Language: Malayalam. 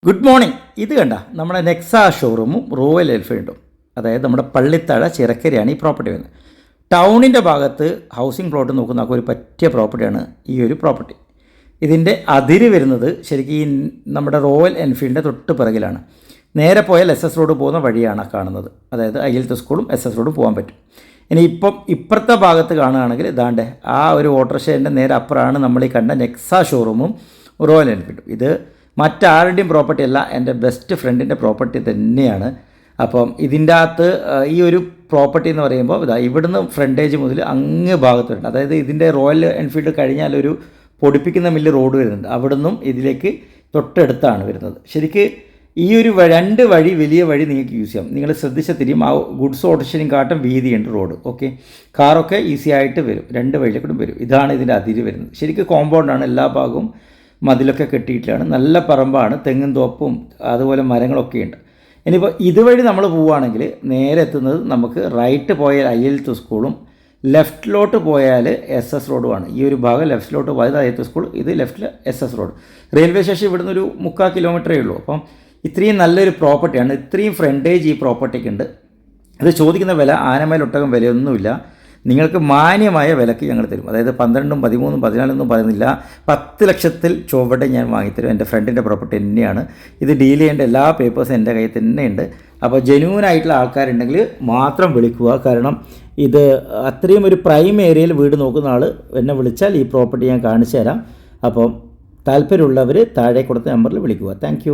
Good morning. ഇത് കണ്ട നമ്മുടെ നെക്സ ഷോറൂമും റോയൽ എൻഫീൽഡും, അതായത് നമ്മുടെ പള്ളിത്തഴ ചിറക്കരയാണ് ഈ പ്രോപ്പർട്ടി വരുന്നത്. ടൗണിൻ്റെ ഭാഗത്ത് ഹൗസിംഗ് പ്ലോട്ട് നോക്കുന്ന ഒരു പറ്റിയ പ്രോപ്പർട്ടിയാണ് ഈ ഒരു പ്രോപ്പർട്ടി. ഇതിൻ്റെ അതിര് വരുന്നത് ശരിക്കും ഈ നമ്മുടെ റോയൽ എൻഫീൽഡിൻ്റെ തൊട്ട് പിറകിലാണ്. നേരെ പോയാൽ SS റോഡ് പോകുന്ന വഴിയാണ് കാണുന്നത്. അതായത് അയ്യലത്തെ സ്കൂളും SS റോഡും പോകാൻ പറ്റും. ഇനി ഇപ്പുറത്തെ ഭാഗത്ത് കാണുകയാണെങ്കിൽ ഇതാണ്ട് ആ ഒരു ഓട്ടോറിക്ഷേൻ്റെ നേരെ അപ്പുറമാണ് നമ്മൾ ഈ കണ്ട നെക്സ ഷോറൂമും റോയൽ എൻഫീൽഡും. ഇത് മറ്റാരുടെയും പ്രോപ്പർട്ടി അല്ല, എൻ്റെ ബെസ്റ്റ് ഫ്രണ്ടിൻ്റെ പ്രോപ്പർട്ടി തന്നെയാണ്. അപ്പം ഇതിൻ്റെ അകത്ത് ഈ ഒരു പ്രോപ്പർട്ടി എന്ന് പറയുമ്പോൾ ഇവിടുന്ന് ഫ്രണ്ടേജ് മുതൽ അങ്ങ് ഭാഗത്തുണ്ട്. അതായത് ഇതിൻ്റെ റോയൽ എൻഫീൽഡ് കഴിഞ്ഞാൽ ഒരു പൊടിപ്പിക്കുന്ന മില്ല് റോഡ് വരുന്നുണ്ട്. അവിടുന്നും ഇതിലേക്ക് തൊട്ടടുത്താണ് വരുന്നത്. ശരിക്ക് ഈ ഒരു രണ്ട് വഴി, വലിയ വഴി നിങ്ങൾക്ക് യൂസ് ചെയ്യാം. നിങ്ങൾ ശ്രദ്ധിച്ച തിരിയും ആ ഗുഡ്സ് ഓട്ടോറിക്ഷയും കാട്ടും വീതിയുണ്ട് റോഡ്. ഓക്കെ, കാറൊക്കെ ഈസി ആയിട്ട് വരും, രണ്ട് വഴിയിലേക്കൂടെ വരും. ഇതാണ് ഇതിൻ്റെ അതിര് വരുന്നത്. ശരിക്കും കോമ്പൗണ്ടാണ്, എല്ലാ ഭാഗവും മതിലൊക്കെ കെട്ടിയിട്ടാണ്. നല്ല പറമ്പാണ്, തെങ്ങും തോപ്പും അതുപോലെ മരങ്ങളൊക്കെ ഉണ്ട്. ഇനിയിപ്പോൾ ഇതുവഴി നമ്മൾ പോവുകയാണെങ്കിൽ നേരെ എത്തുന്നത് നമുക്ക് റൈറ്റ് പോയാൽ അയ്യലത്ത് സ്കൂളും ലെഫ്റ്റിലോട്ട് പോയാൽ SS റോഡുമാണ്. ഈ ഒരു ഭാഗം ലെഫ്റ്റിലോട്ട് പോയത് അയ്യലത്ത് സ്കൂൾ, ഇത് ലെഫ്റ്റിൽ SS റോഡ്. റെയിൽവേ സ്റ്റേഷൻ ഇവിടുന്ന് ഒരു 3/4 കിലോമീറ്ററേ ഉള്ളൂ. അപ്പം ഇത്രയും നല്ലൊരു പ്രോപ്പർട്ടിയാണ്, ഇത്രയും ഫ്രണ്ടേജ് ഈ പ്രോപ്പർട്ടിക്ക് ഉണ്ട്. ഇത് ചോദിക്കുന്ന വില ആനമേലൊട്ടകം വിലയൊന്നുമില്ല. നിങ്ങൾക്ക് മാന്യമായ വിലയ്ക്ക് ഞങ്ങൾ തരും. അതായത് 12, 13, 14 പറയുന്നില്ല, 10 ലക്ഷത്തിൽ ചുവടെ ഞാൻ വാങ്ങിത്തരും. എൻ്റെ ഫ്രണ്ടിൻ്റെ പ്രോപ്പർട്ടി തന്നെയാണ്. ഇത് ഡീൽ ചെയ്യേണ്ട എല്ലാ പേപ്പേഴ്സും എൻ്റെ കയ്യിൽ തന്നെയുണ്ട്. അപ്പോൾ ജെന്യൂനായിട്ടുള്ള ആൾക്കാരുണ്ടെങ്കിൽ മാത്രം വിളിക്കുക. കാരണം ഇത് അത്രയും ഒരു പ്രൈം ഏരിയയിൽ വീട് നോക്കുന്ന ആൾ എന്നെ വിളിച്ചാൽ ഈ പ്രോപ്പർട്ടി ഞാൻ കാണിച്ചു തരാം. അപ്പം താല്പര്യമുള്ളവർ താഴെ കൊടുത്ത നമ്പറിൽ വിളിക്കുക. താങ്ക്